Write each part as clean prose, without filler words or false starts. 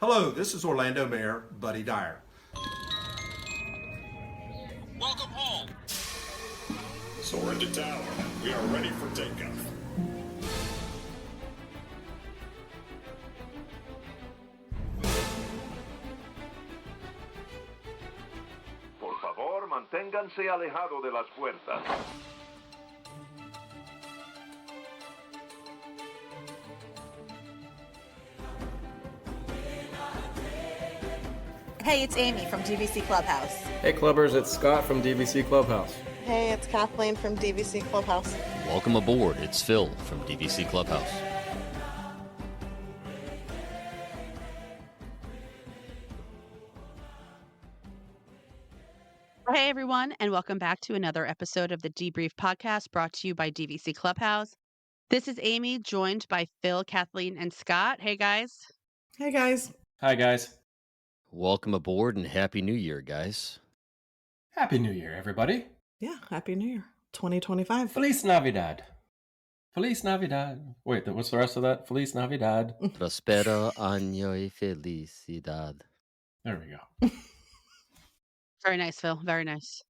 Hello, this is Orlando Mayor Buddy Dyer. Welcome home. Soar into tower. We are ready for takeoff. Por favor, manténganse alejado de las puertas. Hey, it's Amy from DVC Clubhouse. Hey Clubbers, it's Scott from DVC Clubhouse. Hey, it's Kathleen from DVC Clubhouse. Welcome aboard. It's Phil from DVC Clubhouse. Hey, everyone, and welcome back to another episode of the Debrief Podcast brought to you by DVC Clubhouse. This is Amy, joined by Phil, Kathleen, and Scott. Hey, guys. Hey, guys. Hi guys. Welcome aboard and Happy New Year, guys. Happy New Year, everybody. Yeah, Happy New Year. 2025. Feliz Navidad. Feliz Navidad. Wait, what's the rest of that? Feliz Navidad. Prospero año y felicidad. There we go. Very nice, Phil. Very nice.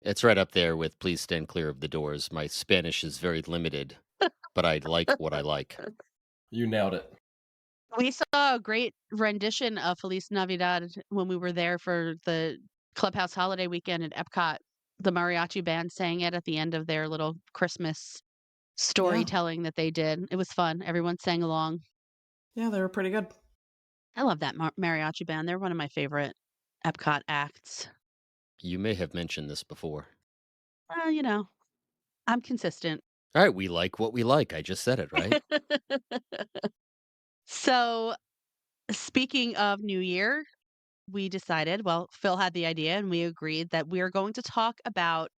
It's right up there with Please Stand Clear of the Doors. My Spanish is very limited, but I like what I like. You nailed it. We saw a great rendition of Feliz Navidad when we were there for the Clubhouse holiday weekend at Epcot. The mariachi band sang it at the end of their little Christmas storytelling that they did. It was fun. Everyone sang along. Yeah, they were pretty good. I love that mariachi band. They're one of my favorite Epcot acts. You may have mentioned this before. Well, I'm consistent. All right, we like what we like. I just said it, right? So, speaking of New Year, we decided, well, Phil had the idea and we agreed that we are going to talk about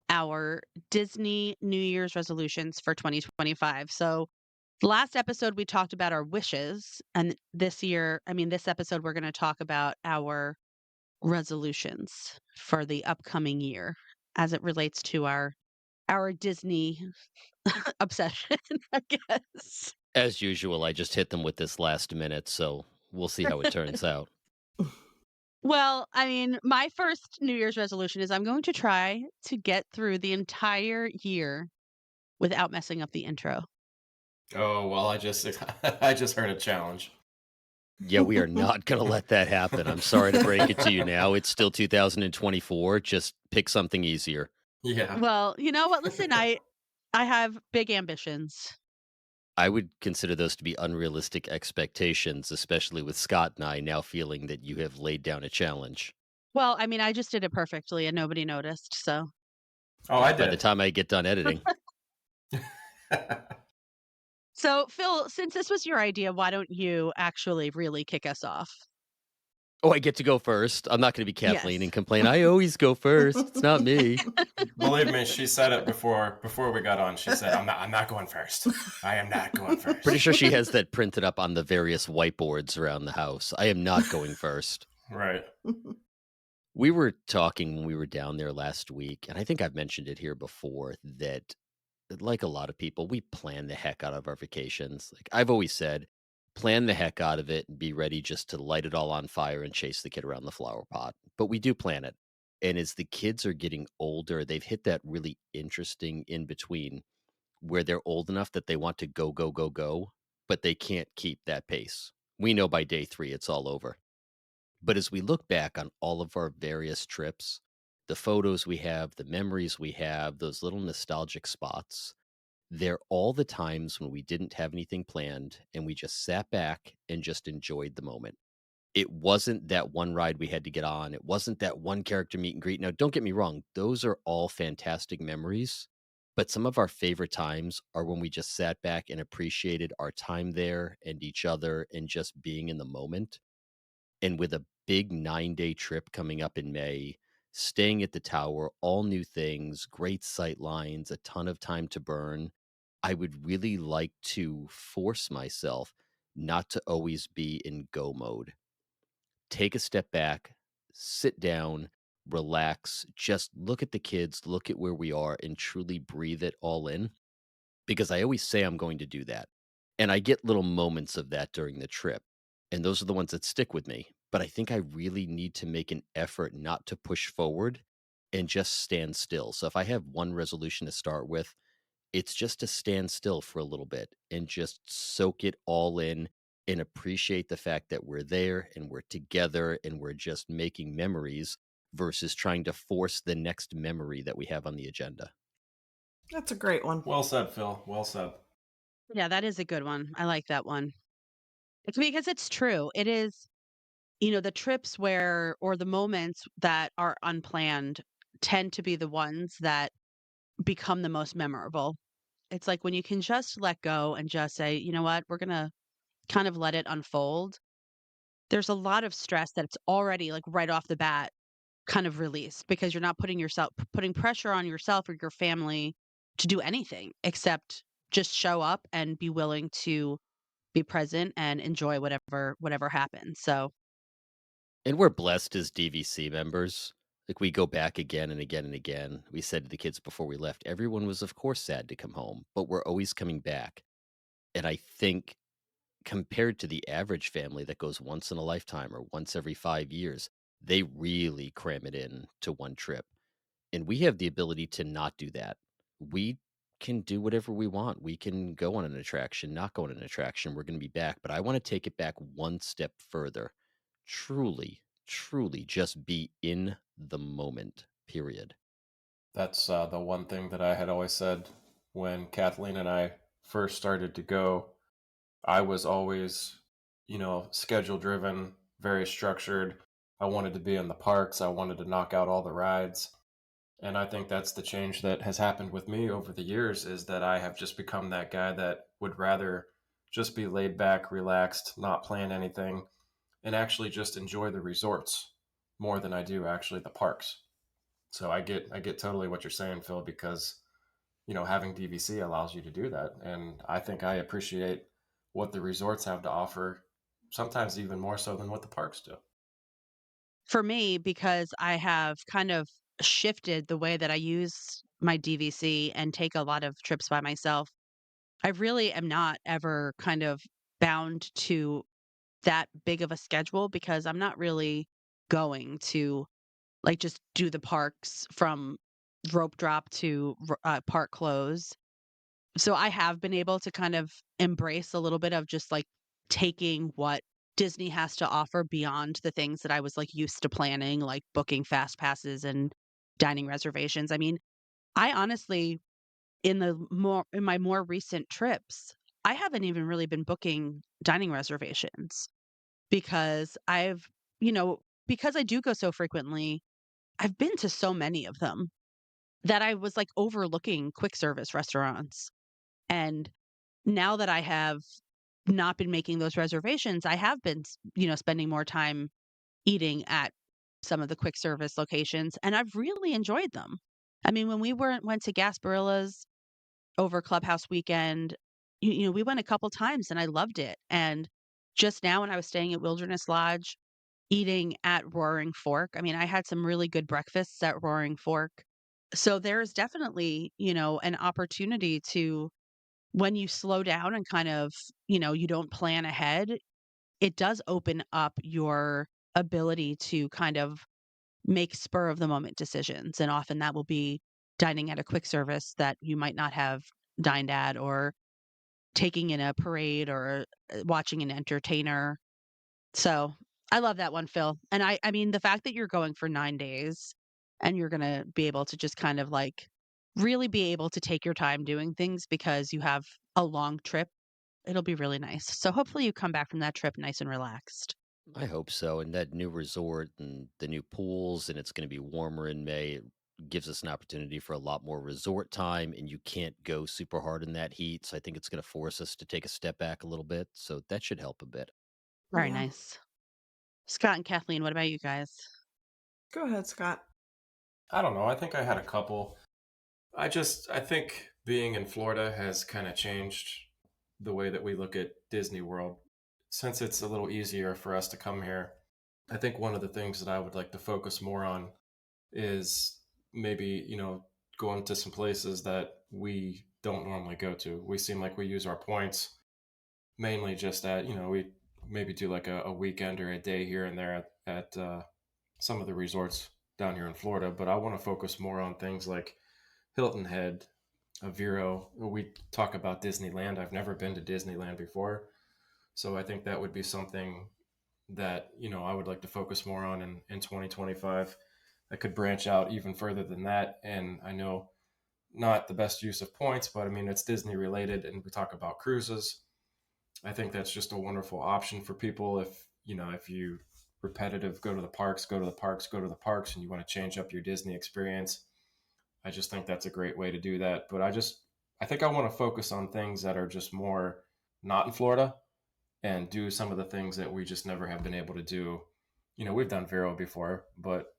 our Disney New Year's resolutions for 2025. So, last episode we talked about our wishes, and this episode we're going to talk about our resolutions for the upcoming year as it relates to our Disney obsession, I guess. As usual, I just hit them with this last minute, so we'll see how it turns out. Well, my first New Year's resolution is I'm going to try to get through the entire year without messing up the intro. Oh, well, I just heard a challenge. Yeah, we are not going to let that happen. I'm sorry to break it to you now. It's still 2024. Just pick something easier. Yeah. Well, you know what? Listen, I have big ambitions. I would consider those to be unrealistic expectations, especially with Scott and I now feeling that you have laid down a challenge. Well, I just did it perfectly and nobody noticed, so. Oh, I By the did. time I get done editing. So, Phil, since this was your idea, why don't you actually really kick us off? Oh, I get to go first. I'm not going to be Kathleen Yes. and complain. I always go first. It's not me. Believe me, she said it before we got on. She said, I'm not going first. I am not going first. Pretty sure she has that printed up on the various whiteboards around the house. I am not going first. Right. We were talking when we were down there last week, and I think I've mentioned it here before, that like a lot of people, we plan the heck out of our vacations. Like I've always said, plan the heck out of it and be ready just to light it all on fire and chase the kid around the flower pot. But we do plan it. And as the kids are getting older, they've hit that really interesting in between where they're old enough that they want to go, go, go, go, but they can't keep that pace. We know by day 3, it's all over. But as we look back on all of our various trips, the photos we have, the memories we have, those little nostalgic spots, they're all the times when we didn't have anything planned and we just sat back and just enjoyed the moment. It wasn't that one ride we had to get on. It wasn't that one character meet and greet. Now, don't get me wrong. Those are all fantastic memories. But some of our favorite times are when we just sat back and appreciated our time there and each other and just being in the moment. And with a big 9-day trip coming up in May, staying at the tower, all new things, great sight lines, a ton of time to burn, I would really like to force myself not to always be in go mode. Take a step back, sit down, relax, just look at the kids, look at where we are, and truly breathe it all in. Because I always say I'm going to do that. And I get little moments of that during the trip. And those are the ones that stick with me. But I think I really need to make an effort not to push forward and just stand still. So if I have one resolution to start with, it's just to stand still for a little bit and just soak it all in and appreciate the fact that we're there and we're together and we're just making memories versus trying to force the next memory that we have on the agenda. That's a great one. Well said, Phil. Well said. Yeah, that is a good one. I like that one. It's because it's true. It is, you know, the trips where or the moments that are unplanned tend to be the ones that become the most memorable. It's like when you can just let go and just say, you know what, we're going to kind of let it unfold. There's a lot of stress that's already like right off the bat kind of released because you're not putting pressure on yourself or your family to do anything except just show up and be willing to be present and enjoy whatever happens. So, And we're blessed as DVC members. Like we go back again and again and again. We said to the kids before we left, everyone was, of course, sad to come home, but we're always coming back. And I think compared to the average family that goes once in a lifetime or once every 5 years, they really cram it in to one trip. And we have the ability to not do that. We can do whatever we want. We can go on an attraction, not go on an attraction. We're going to be back. But I want to take it back one step further. Truly, truly just be in the moment, period. That's the one thing that I had always said when Kathleen and I first started to go. I was always, schedule driven, very structured. I wanted to be in the parks. I wanted to knock out all the rides. And I think that's the change that has happened with me over the years is that I have just become that guy that would rather just be laid back, relaxed, not plan anything, and actually just enjoy the resorts more than I do actually the parks. So I get totally what you're saying, Phil, because having DVC allows you to do that, and I think I appreciate what the resorts have to offer, sometimes even more so than what the parks do. for me, because I have kind of shifted the way that I use my DVC and take a lot of trips by myself, I really am not ever kind of bound to that big of a schedule because I'm not really going to like just do the parks from rope drop to park close. So I have been able to kind of embrace a little bit of just like taking what Disney has to offer beyond the things that I was like used to planning, like booking fast passes and dining reservations. I mean, I honestly in my more recent trips, I haven't even really been booking dining reservations because you know, because I do go so frequently, I've been to so many of them that I was like overlooking quick service restaurants. And now that I have not been making those reservations, I have been, spending more time eating at some of the quick service locations and I've really enjoyed them. I mean, when we went to Gasparilla's over Clubhouse weekend, we went a couple times and I loved it. And just now when I was staying at Wilderness Lodge, eating at Roaring Fork, I mean, I had some really good breakfasts at Roaring Fork. So there's definitely, an opportunity to when you slow down and kind of, you don't plan ahead, it does open up your ability to kind of make spur of the moment decisions. And often that will be dining at a quick service that you might not have dined at or taking in a parade or watching an entertainer. So I love that one, Phil. And I mean, the fact that you're going for 9 days and you're going to be able to just kind of like really be able to take your time doing things because you have a long trip, it'll be really nice. So hopefully you come back from that trip nice and relaxed. I hope so. And that new resort and the new pools, and it's going to be warmer in May. It gives us an opportunity for a lot more resort time, and you can't go super hard in that heat. So I think it's going to force us to take a step back a little bit. So that should help a bit. Very Yeah. nice. Scott and Kathleen, what about you guys? Go ahead, Scott. I don't know. I think I had a couple. I think being in Florida has kind of changed the way that we look at Disney World. Since it's a little easier for us to come here, I think one of the things that I would like to focus more on is maybe, going to some places that we don't normally go to. We seem like we use our points mainly just at, we maybe do like a weekend or a day here and there at some of the resorts down here in Florida. But I want to focus more on things like Hilton Head, Vero. We talk about Disneyland. I've never been to Disneyland before, so I think that would be something that I would like to focus more on in 2025. I could branch out even further than that, and I know not the best use of points, but I mean it's Disney related, and we talk about cruises. I think that's just a wonderful option for people if you repetitive go to the parks, go to the parks, go to the parks, and you want to change up your Disney experience. I just think that's a great way to do that. But I think I want to focus on things that are just more not in Florida and do some of the things that we just never have been able to do. We've done Vero before, but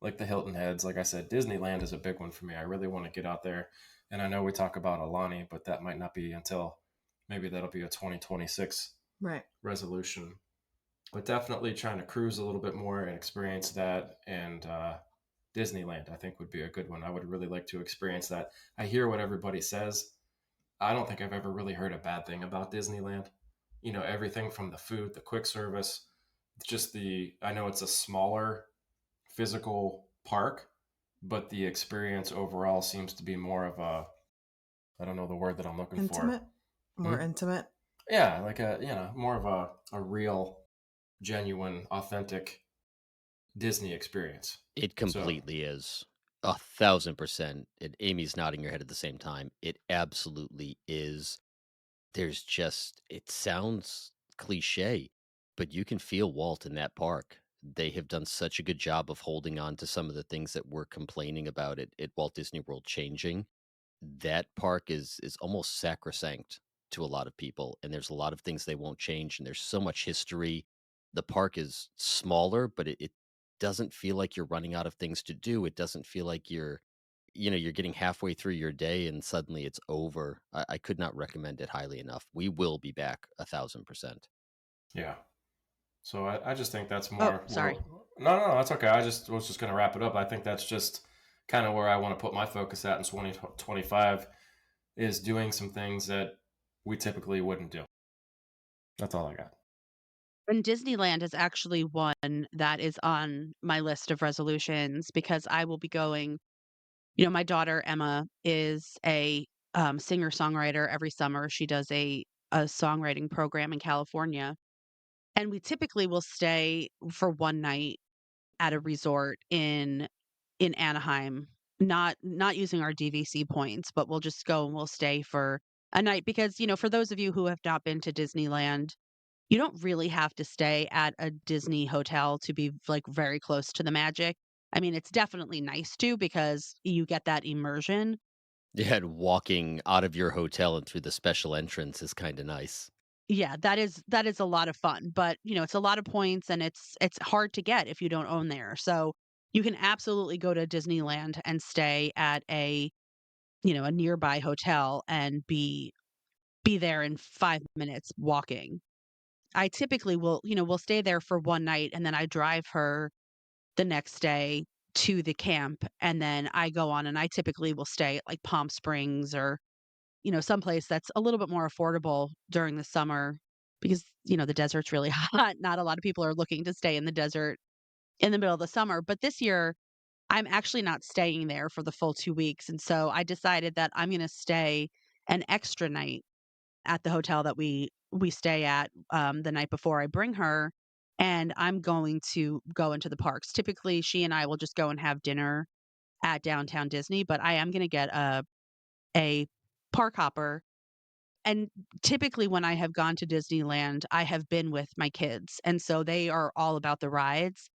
like the Hilton Heads, like I said, Disneyland is a big one for me. I really want to get out there. And I know we talk about Alani, but that might not be until maybe that'll be a 2026 Right. resolution. But definitely trying to cruise a little bit more and experience that. And Disneyland, I think, would be a good one. I would really like to experience that. I hear what everybody says. I don't think I've ever really heard a bad thing about Disneyland. Everything from the food, the quick service, I know it's a smaller physical park, but the experience overall seems to be more of I don't know the word that I'm looking Intimate? for. More intimate? Yeah, like more of a real, genuine, authentic Disney experience. It So, completely is. 1,000%. And Amy's nodding her head at the same time. It absolutely is. It sounds cliche, but you can feel Walt in that park. They have done such a good job of holding on to some of the things that we're complaining about at Walt Disney World changing. That park is almost sacrosanct to a lot of people, and there's a lot of things they won't change, and there's so much history. The park is smaller, but it doesn't feel like you're running out of things to do. It doesn't feel like you're getting halfway through your day and suddenly it's over. I could not recommend it highly enough. We will be back 1,000%. yeah. So I just think that's Oh, more where. sorry. No, that's okay. I just was just going to wrap it up. I think that's just kind of where I want to put my focus at in 2025 is doing some things that we typically wouldn't do. That's all I got. And Disneyland is actually one that is on my list of resolutions because I will be going. My daughter Emma is a singer-songwriter. Every summer, she does a songwriting program in California, and we typically will stay for one night at a resort in Anaheim, not using our DVC points, but we'll just go and we'll stay for a night because, for those of you who have not been to Disneyland, you don't really have to stay at a Disney hotel to be like very close to the magic. I mean, it's definitely nice to because you get that immersion. Yeah, and walking out of your hotel and through the special entrance is kind of nice. Yeah, that is a lot of fun, but it's a lot of points and it's hard to get if you don't own there. So you can absolutely go to Disneyland and stay at a nearby hotel and be there in 5 minutes walking. I typically will stay there for one night and then I drive her the next day to the camp and then I go on and I typically will stay at like Palm Springs or someplace that's a little bit more affordable during the summer because the desert's really hot. Not a lot of people are looking to stay in the desert in the middle of the summer, but this year I'm actually not staying there for the full 2 weeks and so I decided that I'm going to stay an extra night at the hotel that we stay at, the night before I bring her, and I'm going to go into the parks. Typically, she and I will just go and have dinner at Downtown Disney, but I am gonna get a park hopper, and typically when I have gone to Disneyland, I have been with my kids, and so they are all about the rides,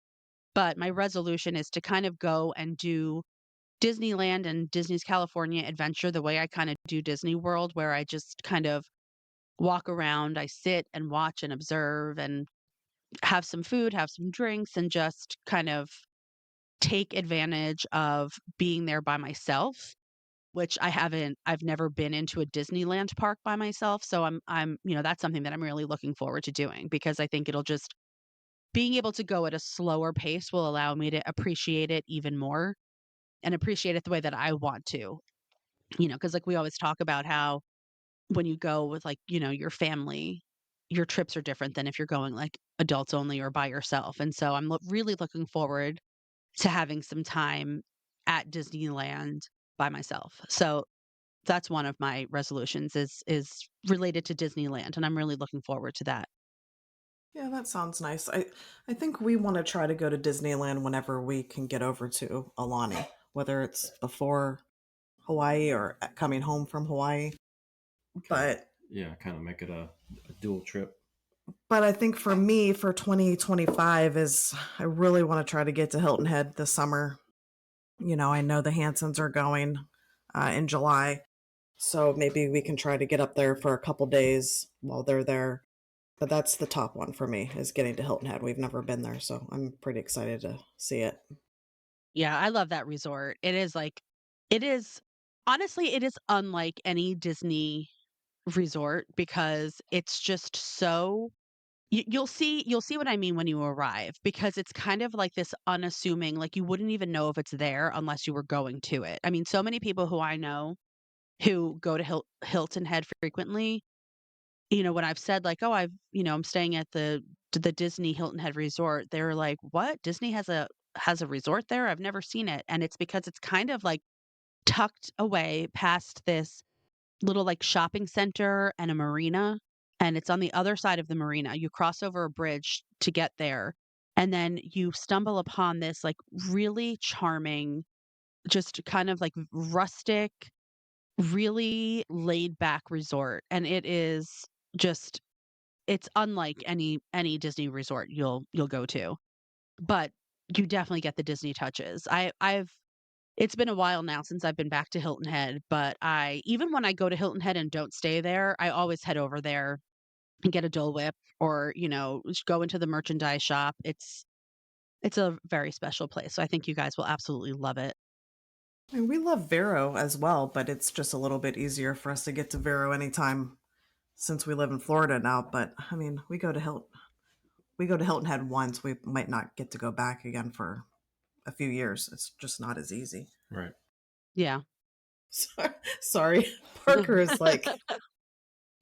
but my resolution is to kind of go and do Disneyland and Disney's California Adventure the way I kinda do Disney World, where I just kind of walk around, I sit and watch and observe and have some food, have some drinks, and just kind of take advantage of being there by myself, which I've never been into a Disneyland park by myself. So that's something that I'm really looking forward to doing because I think it'll just being able to go at a slower pace will allow me to appreciate it even more and appreciate it the way that I want to. Because like we always talk about how when you go with like, your family your trips are different than if you're going like adults only or by yourself. And so I'm really looking forward to having some time at Disneyland by myself. So that's one of my resolutions is related to Disneyland, and I'm really looking forward to that. Yeah, that sounds nice. I think we want to try to go to Disneyland whenever we can get over to Alani, whether it's before Hawaii or coming home from Hawaii. But Yeah, kind of make it a dual trip. I think for me for 2025 is I really want to try to get to Hilton Head this summer. You know, I know the Hansons are going in July, so maybe we can try to get up there for a couple days while they're there. But that's the top one for me is getting to Hilton Head. We've never been there, so I'm pretty excited to see it. Yeah, I love that resort. It is honestly, it is unlike any Disney resort because it's just so you'll see what I mean when you arrive because it's kind of like this unassuming, like you wouldn't even know if it's there unless you were going to it. I mean, so many people who I know who go to Hilton Head frequently, when I've said like, "Oh, I'm staying at the Disney Hilton Head Resort," they're like, "What? Disney has a resort there? I've never seen it." And it's because it's kind of like tucked away past this little like shopping center and a marina, and it's on the other side of the marina. You cross over a bridge to get there, and then you stumble upon this like really charming, just kind of like rustic, really laid back resort. And it is just it's unlike any Disney resort you'll go to. But you definitely get the Disney touches. I've It's been a while now since I've been back to Hilton Head, but I even when I go to Hilton Head and don't stay there, I always head over there and get a Dole Whip or, just go into the merchandise shop. It's a very special place. So I think you guys will absolutely love it. And we love Vero as well, but it's just a little bit easier for us to get to Vero anytime since we live in Florida now. But I mean, we go to Hilton Head once. We might not get to go back again for a few years. It's just not as easy. Right. Yeah. Sorry, Parker is like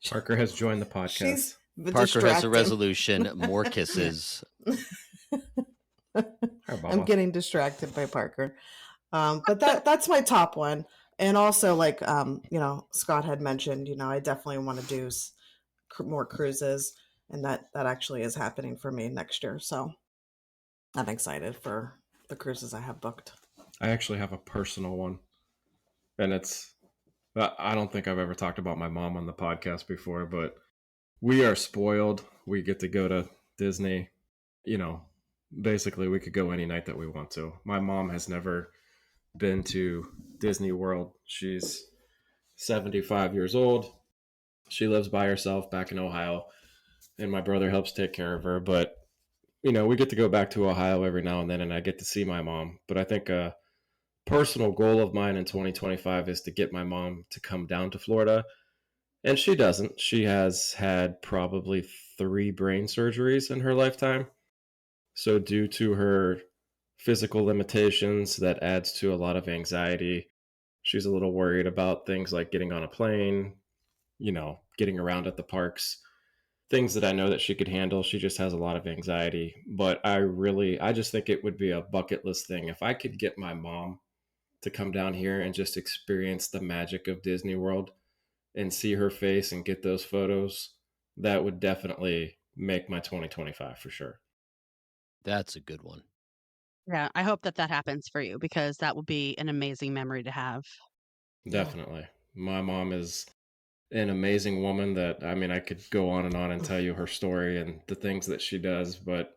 Parker has joined the podcast. she's Parker has a distracting. resolution: more kisses. Hi, I'm Baba. getting distracted by Parker. But that's my top one. And also, like Scott had mentioned, I definitely want to do more cruises, and that actually is happening for me next year. So I'm excited for the cruises I have booked. I actually have a personal one, and I don't think I've ever talked about my mom on the podcast before, but we are spoiled. We get to go to Disney. Basically we could go any night that we want to. My mom has never been to Disney World. She's 75 years old. She lives by herself back in Ohio, and my brother helps take care of her. But, we get to go back to Ohio every now and then, and I get to see my mom. But I think a personal goal of mine in 2025 is to get my mom to come down to Florida. And she doesn't. She has had probably 3 brain surgeries in her lifetime. So due to her physical limitations, that adds to a lot of anxiety. She's a little worried about things like getting on a plane, getting around at the parks, things that I know that she could handle. She just has a lot of anxiety. But I just think it would be a bucket list thing. If I could get my mom to come down here and just experience the magic of Disney World and see her face and get those photos, that would definitely make my 2025 for sure. That's a good one. Yeah, I hope that happens for you because that would be an amazing memory to have. Definitely. My mom is an amazing woman that, I could go on and tell you her story and the things that she does, but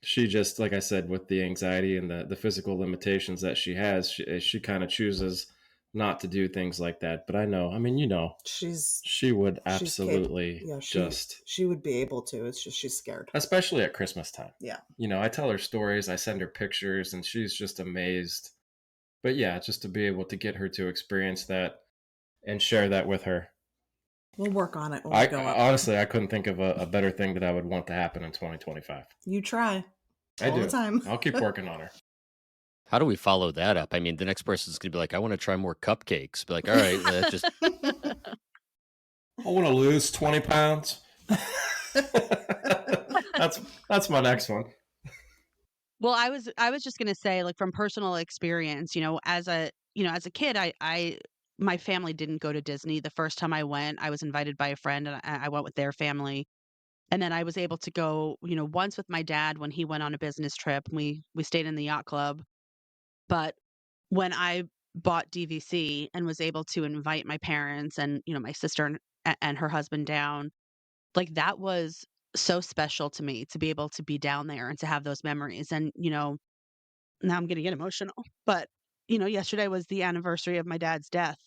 she just, like I said, with the anxiety and the physical limitations that she has, she kind of chooses not to do things like that. But I know, she would absolutely she would be able to. It's just she's scared. Especially at Christmas time. Yeah. I tell her stories, I send her pictures, and she's just amazed. But yeah, just to be able to get her to experience that and share that with her. We'll work on it when we go up. Honestly, I couldn't think of a better thing that I would want to happen in 2025. You try. I all do. the time. I'll keep working on her. How do we follow that up? I mean, the next person's going to be like, I want to try more cupcakes. Be like, all right, just I want to lose 20 pounds. that's that's my next one. Well, I was just gonna say, like, from personal experience, as a kid, my family didn't go to Disney. The first time I went, I was invited by a friend, and I went with their family. And then I was able to go, once with my dad when he went on a business trip. We stayed in the yacht club. But when I bought DVC and was able to invite my parents and, my sister and her husband down, like that was so special to me to be able to be down there and to have those memories. And, now I'm going to get emotional. But, yesterday was the anniversary of my dad's death.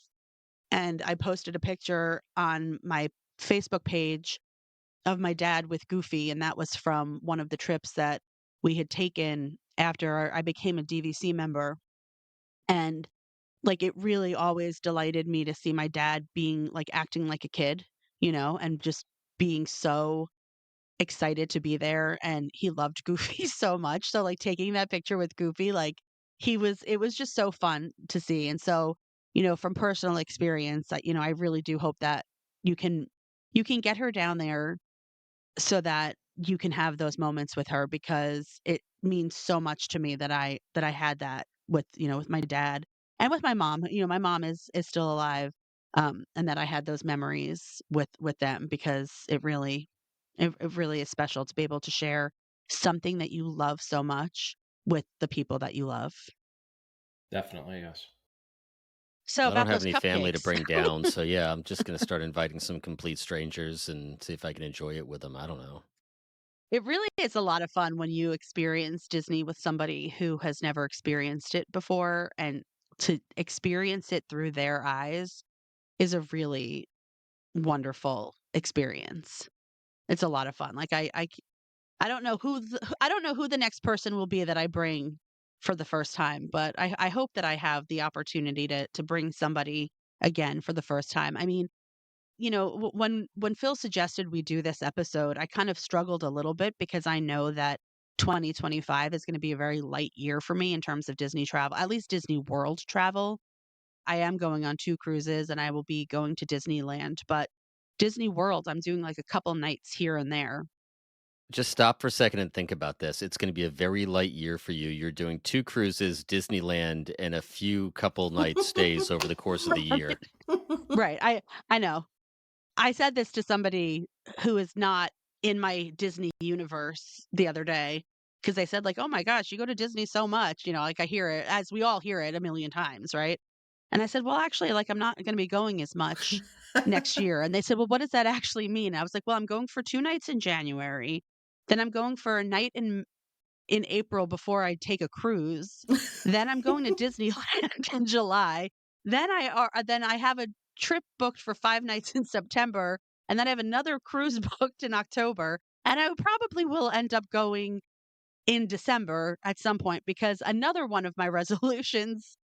And I posted a picture on my Facebook page of my dad with Goofy, and that was from one of the trips that we had taken after I became a DVC member. And like it really always delighted me to see my dad being like acting like a kid, and just being so excited to be there. And he loved Goofy so much. So like taking that picture with Goofy, like it was just so fun to see. And so, from personal experience, I really do hope that you can you can get her down there so that you can have those moments with her, because it means so much to me that I had that with, with my dad and with my mom. My mom is still alive, and that I had those memories with them, because it really is special to be able to share something that you love so much with the people that you love. Definitely, yes. So Well, I don't about have those any family to cupcakes. bring down, so yeah, I'm just gonna start inviting some complete strangers and see if I can enjoy it with them. I don't know. It really is a lot of fun when you experience Disney with somebody who has never experienced it before, and to experience it through their eyes is a really wonderful experience. It's a lot of fun. Like I don't know I don't know who the next person will be that I bring for the first time, but I hope that I have the opportunity to bring somebody again for the first time. I mean, when Phil suggested we do this episode, I kind of struggled a little bit, because I know that 2025 is going to be a very light year for me in terms of Disney travel, at least Disney World travel. I am going on 2 cruises and I will be going to Disneyland, but Disney World, I'm doing like a couple nights here and there. Just stop for a second and think about this. It's gonna be a very light year for you. You're doing 2 cruises, Disneyland, and a few couple night stays over the course of the year. Right. I know. I said this to somebody who is not in my Disney universe the other day, because they said like, "Oh my gosh, you go to Disney so much," like I hear it, as we all hear it a million times, right? And I said, "Well, actually, like I'm not going to be going as much next year." And they said, "Well, what does that actually mean?" I was like, "Well, I'm going for 2 nights in January, then I'm going for a night in April before I take a cruise. Then I'm going to Disneyland in July. Then I have a trip booked for 5 nights in September, and then I have another cruise booked in October, and I probably will end up going in December at some point, because another one of my resolutions,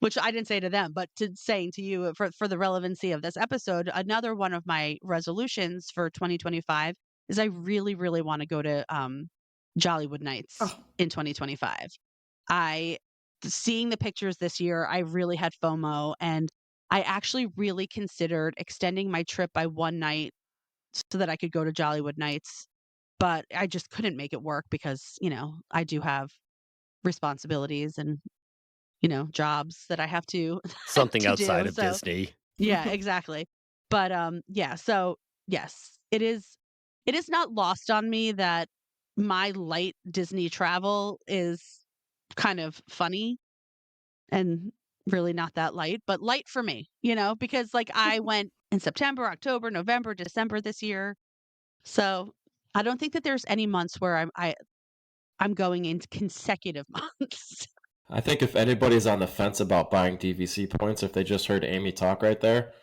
which I didn't say to them, but to saying to you for the relevancy of this episode, another one of my resolutions for 2025 is I really, really want to go to Jollywood Nights Oh, in 2025. I Seeing the pictures this year, I really had FOMO, and I actually really considered extending my trip by 1 night so that I could go to Jollywood Nights, but I just couldn't make it work because, I do have responsibilities and, jobs that I have to Something to outside do. of So, Disney. yeah, exactly. But yeah, so yes, it is not lost on me that my light Disney travel is kind of funny and really not that light, but light for me, because like I went in September, October, November, December this year. So I don't think that there's any months where I'm going into consecutive months. I think if anybody's on the fence about buying DVC points, if they just heard Amy talk right there,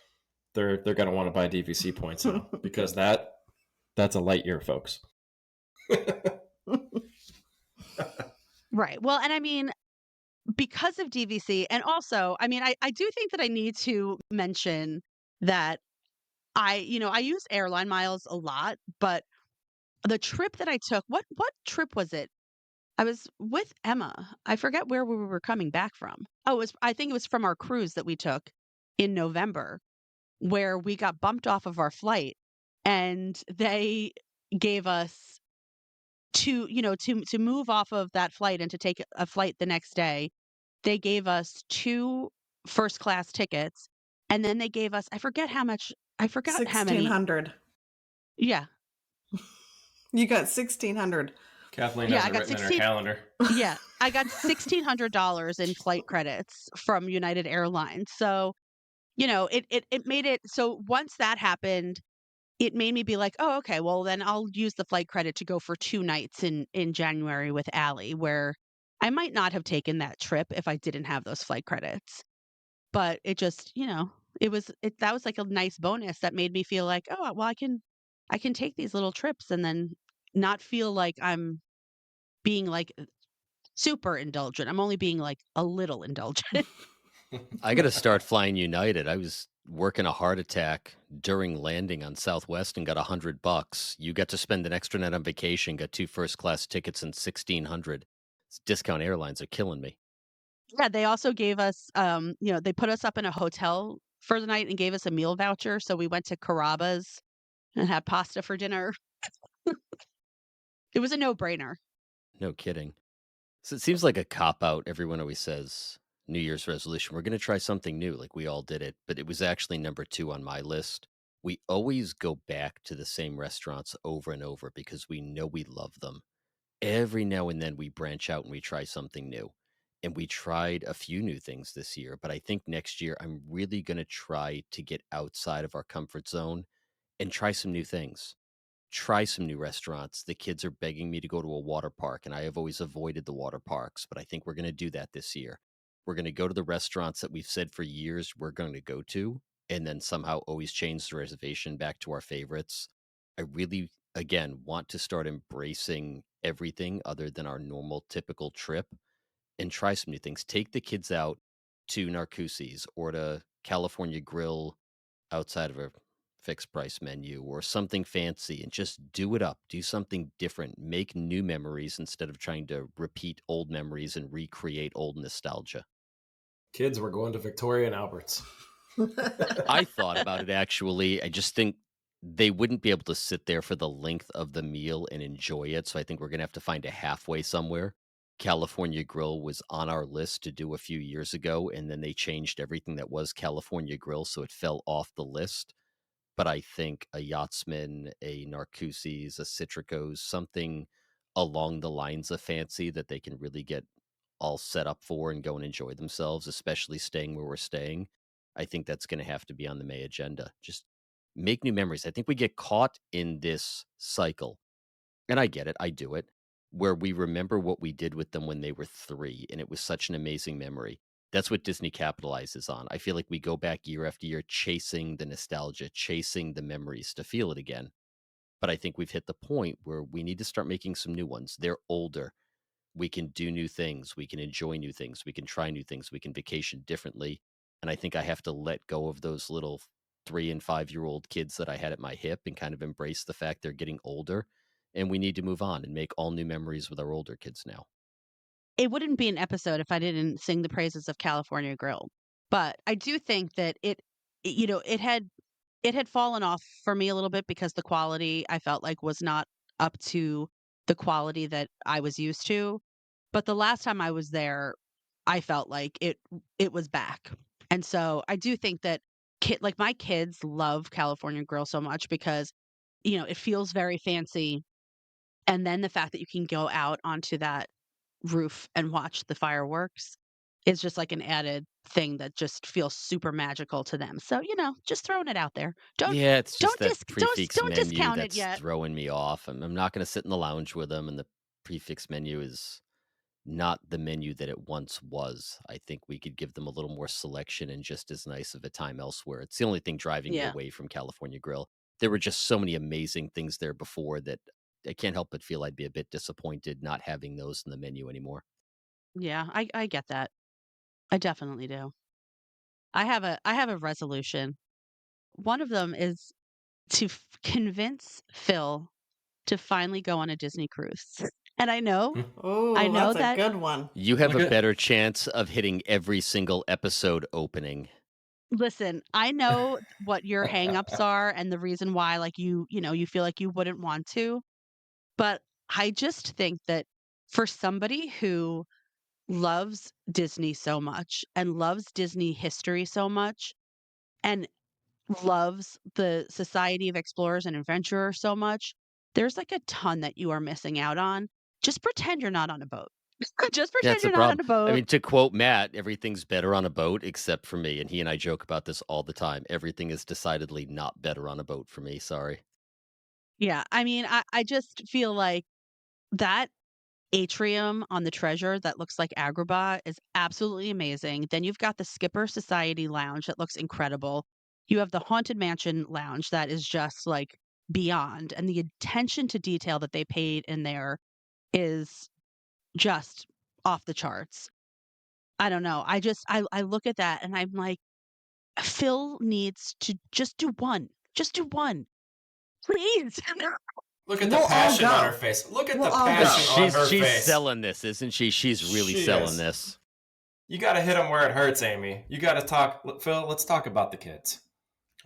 they're gonna want to buy DVC points now, because that's a light year, folks. Right. Well, and I mean, because of DVC, and also, I mean, I do think that I need to mention that I use airline miles a lot, but the trip that I took, what trip was it? I was with Emma. I forget where we were coming back from. Oh, I think it was from our cruise that we took in November, where we got bumped off of our flight, and they gave us to move off of that flight and to take a flight the next day. They gave us 2 first class tickets, and then they gave us I forget how much I forgot how many 1600. Yeah. You got 1600. Kathleen Yeah, has I it got written in her 16 calendar. Yeah, I got $1,600 in flight credits from United Airlines. So, it made it so once that happened, it made me be like, "Oh, okay, well, then I'll use the flight credit to go for 2 nights in January with Allie," where I might not have taken that trip if I didn't have those flight credits. But it just, that was like a nice bonus that made me feel like, "Oh, well, I can take these little trips and then not feel like I'm being like super indulgent. I'm only being like a little indulgent." I got to start flying United. I was working a heart attack during landing on Southwest and got $100. You got to spend an extra night on vacation, got 2 first class tickets and 1600. Discount airlines are killing me. Yeah, they also gave us, they put us up in a hotel for the night and gave us a meal voucher. So we went to Carrabba's and had pasta for dinner. It was a no-brainer. No kidding. So it seems like a cop out. Everyone always says New Year's resolution. We're going to try something new. Like we all did it, but it was actually number 2 on my list. We always go back to the same restaurants over and over because we know we love them. Every now and then we branch out and we try something new. And we tried a few new things this year, but I think next year I'm really going to try to get outside of our comfort zone and try some new things. Try some new restaurants. The kids are begging me to go to a water park, and I have always avoided the water parks, but I think we're going to do that this year. We're going to go to the restaurants that we've said for years we're going to go to, and then somehow always change the reservation back to our favorites. I really, again, want to start embracing everything other than our normal, typical trip and try some new things. Take the kids out to Narcoossee's or to California Grill outside of a fixed price menu or something fancy and just do it up. Do something different. Make new memories instead of trying to repeat old memories and recreate old nostalgia. Kids, we're going to Victoria and Albert's. I thought about it actually. I just think they wouldn't be able to sit there for the length of the meal and enjoy it. So I think we're going to have to find a halfway somewhere. California Grill was on our list to do a few years ago, and then they changed everything that was California Grill, so it fell off the list. But I think a Yachtsman, a Narcoossee's, a Citrico's, something along the lines of fancy that they can really get all set up for and go and enjoy themselves, especially staying where we're staying. I think that's going to have to be on the May agenda. Just make new memories. I think we get caught in this cycle, and I get it. I do it, where we remember what we did with them when they were 3, and it was such an amazing memory. That's what Disney capitalizes on. I feel like we go back year after year chasing the nostalgia, chasing the memories to feel it again. But I think we've hit the point where we need to start making some new ones. They're older. We can do new things. We can enjoy new things. We can try new things. We can vacation differently. And I think I have to let go of those little 3 and 5-year-old kids that I had at my hip and kind of embrace the fact they're getting older. And we need to move on and make all new memories with our older kids now. It wouldn't be an episode if I didn't sing the praises of California Grill. But I do think that it had fallen off for me a little bit because the quality I felt like was not up to the quality that I was used to. But the last time I was there, I felt like it was back. And so I do think that my kids love California Grill so much because it feels very fancy. And then the fact that you can go out onto that roof and watch the fireworks is just like an added thing that just feels super magical to them. So, just throwing it out there. Don't Yeah, it's just don't that dis don't prefix don't menu discount it that's yet. throwing me off. I'm not going to sit in the lounge with them, and the prefix menu is not the menu that it once was. I think we could give them a little more selection and just as nice of a time elsewhere. It's the only thing driving me Yeah. away from California Grill. There were just so many amazing things there before that I can't help but feel I'd be a bit disappointed not having those in the menu anymore. Yeah, I get that. I definitely do. I have a resolution. One of them is to convince Phil to finally go on a Disney cruise. And I Oh, know that's a that good one. You have Look a at better chance of hitting every single episode opening Listen, I know what your hangups are and the reason why, like, you feel like you wouldn't want to, but I just think that for somebody who loves Disney so much and loves Disney history so much and loves the Society of Explorers and Adventurers so much, there's like a ton that you are missing out on. Just pretend you're not on a boat. Just pretend That's the you're not on problem. a I boat. mean, to quote Matt, everything's better on a boat except for me. And he and I joke about this all the time. Everything is decidedly not better on a boat for me. Sorry. Yeah, I mean, I just feel like that atrium on the Treasure that looks like Agrabah is absolutely amazing. Then you've got the Skipper Society Lounge that looks incredible. You have the Haunted Mansion Lounge that is just like beyond, and the attention to detail that they paid in there is just off the charts. I don't know. I look at that and I'm like, Phil needs to just do one. Just do one. Please. Look at the We'll all passion on go. her face. Look at We'll the all go. passion on her She's face. selling this, isn't she? She's really She selling is. this. You got to hit them where it hurts, Amy. You got to talk, Phil. Let's talk about the kids.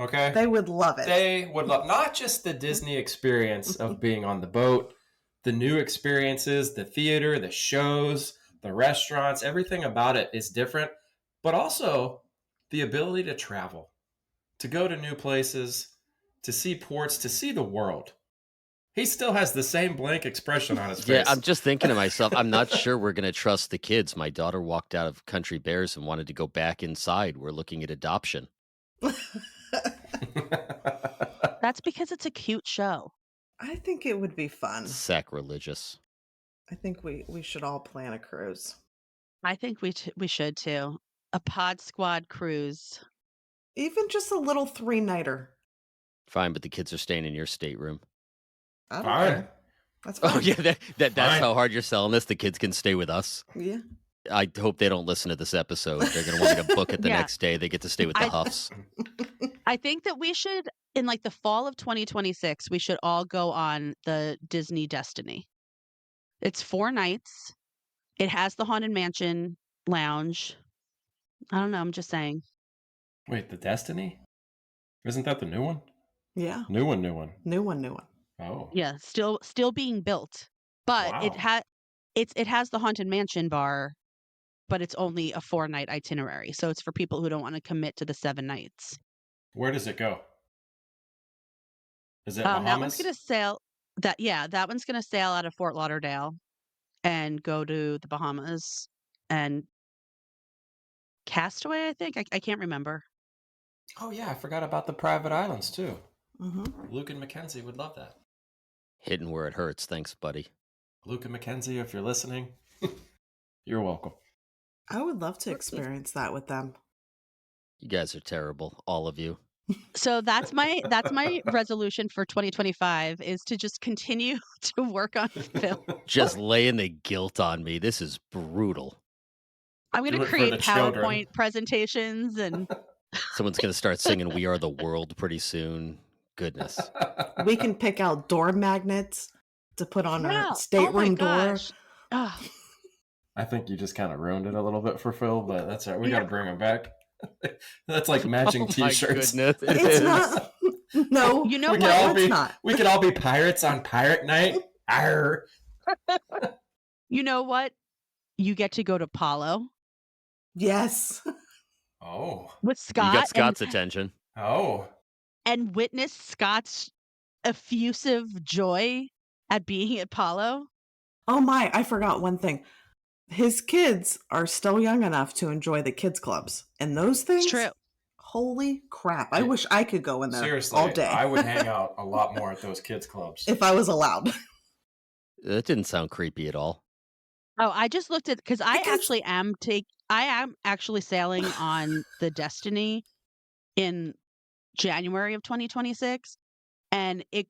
Okay? They would love it. They would love not just the Disney experience of being on the boat, the new experiences, the theater, the shows, the restaurants, everything about it is different, but also the ability to travel, to go to new places, to see ports, to see the world. He still has the same blank expression on his face. Yeah, I'm just thinking to myself, I'm not sure we're going to trust the kids. My daughter walked out of Country Bears and wanted to go back inside. We're looking at adoption. That's because it's a cute show. I think it would be fun. Sacrilegious. I think we should all plan a cruise. I think we should too. A Pod Squad cruise. Even just a little 3-nighter. Fine, but the kids are staying in your stateroom. I don't Fine. care. That's fine. Oh yeah, that's Fine. how hard you're selling this. The kids can stay with us. Yeah. I hope they don't listen to this episode. They're going to want me to book it the Yeah. next day. They get to stay with the Huffs. I think that we should, in like the fall of 2026, we should all go on the Disney Destiny. It's 4 nights. It has the Haunted Mansion Lounge. I don't know. I'm just saying. Wait, the Destiny? Isn't that the new one? Yeah. New one. New one. Oh. Yeah, still being built, but Wow. it has the Haunted Mansion bar, but it's only a 4-night itinerary, so it's for people who don't want to commit to the 7 nights. Where does it go? Is it That Bahamas? one's gonna sail. That one's gonna sail out of Fort Lauderdale, and go to the Bahamas and Castaway. I think I can't remember. Oh yeah, I forgot about the private islands too. Mm-hmm. Luke and Mackenzie would love that. Hitting where it hurts. Thanks, buddy. Luke and Mackenzie, if you're listening, you're welcome. I would love to experience that with them. You guys are terrible, all of you. So that's my resolution for 2025 is to just continue to work on Phil. Just laying the guilt on me. This is brutal. I'm going Do to it for create the children. PowerPoint presentations and Someone's going to start singing We Are the World pretty soon. Goodness. We can pick out door magnets to put on Wow. our Oh my stateroom door. gosh. Ah, I think you just kind of ruined it a little bit for Phil, but that's all right. We Yeah. got to bring him back. That's like matching Oh my T-shirts. goodness. It It's is. not. No, You know we what? can all it's be not. we can all be pirates on pirate night. Arr. You know what? You get to go to Palo Yes. Oh. with You Scott got Scott's attention. Oh. and witness Scott's effusive joy at being at Palo. Oh my, I forgot one thing. His kids are still young enough to enjoy the kids clubs. And those things, It's true. holy crap. I wish I could go in there Seriously, all day I would hang out a lot more at those kids clubs. if I was allowed. That didn't sound creepy at all. Oh, I just looked at because I Because- actually am actually sailing on the Destiny in January of 2026, and it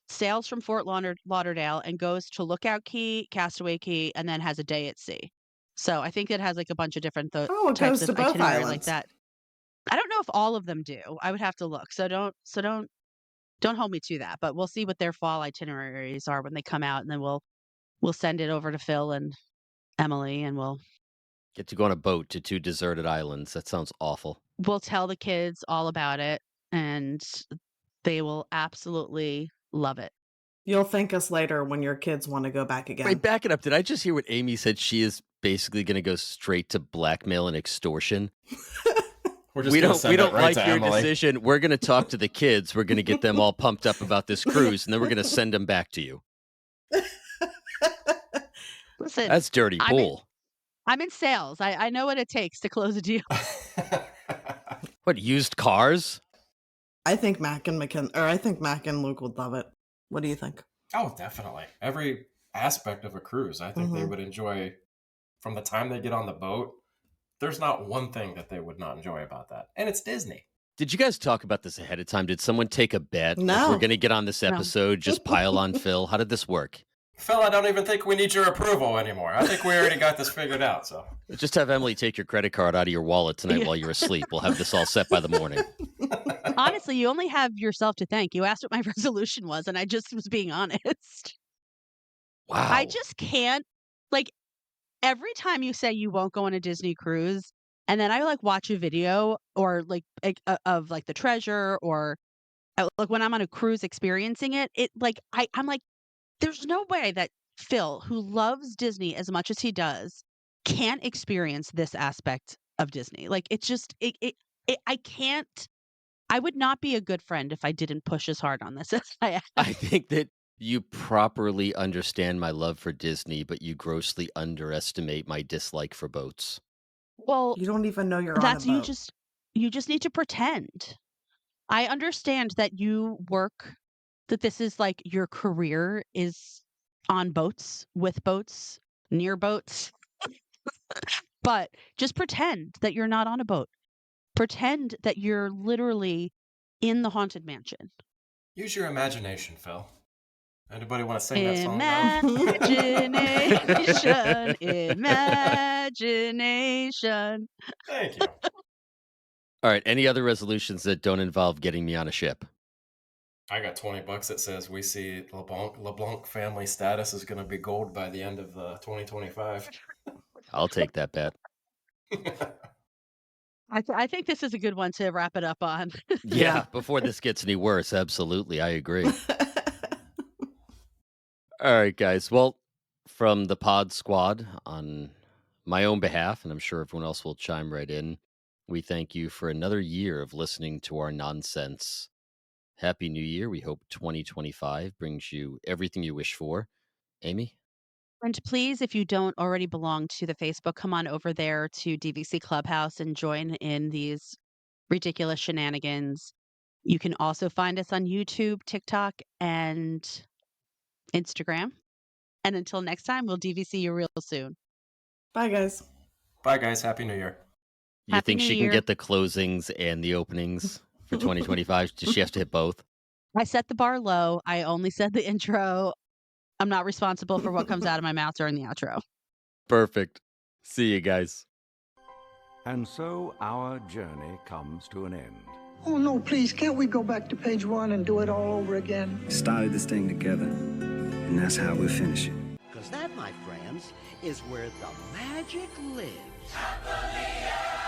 sails from Fort Lauderdale and goes to Lookout Key, Castaway Key, and then has a day at sea. So I think it has like a bunch of different Oh, it types goes to of both itinerary like islands. that. I don't know if all of them do. I would have to look. So don't hold me to that. But we'll see what their fall itineraries are when they come out, and then we'll send it over to Phil and Emily, and we'll Get to go on a boat to 2 deserted islands. That sounds awful. We'll tell the kids all about it, and they will absolutely love it. You'll thank us later when your kids want to go back again. Wait, back it up. Did I just hear what Amy said? She is basically going to go straight to blackmail and extortion. We're just We gonna don't send it right like to your Emily. decision. We're going to talk to the kids. We're going to get them all pumped up about this cruise, and then we're going to send them back to you. Listen, That's dirty pool. I'm in sales. I know what it takes to close a deal. What, used cars? I think Mac and Luke would love it. What do you think? Oh, definitely. Every aspect of a cruise, I think they would enjoy from the time they get on the boat. There's not one thing that they would not enjoy about that. And it's Disney. Did you guys talk about this ahead of time? Did someone take a bet? No. If we're going to get on this episode, just pile on Phil. How did this work? Phil, I don't even think we need your approval anymore. I think we already got this figured out. So Just have Emily take your credit card out of your wallet tonight while you're asleep. We'll have this all set by the morning. Honestly, you only have yourself to thank. You asked what my resolution was, and I just was being honest. Wow. I just can't, like, every time you say you won't go on a Disney cruise, and then I like watch a video or like of like the treasure or like when I'm on a cruise experiencing it, I'm like, there's no way that Phil, who loves Disney as much as he does, can't experience this aspect of Disney. Like it's just I can't. I would not be a good friend if I didn't push as hard on this as I am. I think that you properly understand my love for Disney, but you grossly underestimate my dislike for boats. Well, You don't even know you're that's on a boat. you just need to pretend. I understand that you work, that this is like your career is on boats, with boats, near boats. But just pretend that you're not on a boat. Pretend that you're literally in the Haunted Mansion. use your imagination, Phil. Anybody want to sing that song now? Imagination, imagination. Thank you. All right. Any other resolutions that don't involve getting me on a ship? I got $20 that says we see LeBlanc family status is going to be gold by the end of 2025. I'll take that bet. I think this is a good one to wrap it up on. Yeah, before this gets any worse. Absolutely. I agree. All right, guys. Well, from the pod squad, on my own behalf, and I'm sure everyone else will chime right in, we thank you for another year of listening to our nonsense. Happy New Year. We hope 2025 brings you everything you wish for. Amy? And please, if you don't already belong to the Facebook, come on over there to DVC Clubhouse and join in these ridiculous shenanigans. You can also find us on YouTube, TikTok, and Instagram. And until next time, we'll DVC you real soon. Bye, guys. Bye, guys. Happy New Year. You Happy think New she Year. can get the closings and the openings for 2025? Does she have to hit both? I set the bar low. I only said the intro. I'm not responsible for what comes out of my mouth during the outro. Perfect. See you guys. And so our journey comes to an end. Oh, no, please, can't we go back to page 1 and do it all over again? We started this thing together, and that's how we'll finish it. Because that, my friends, is where the magic lives. Happily ever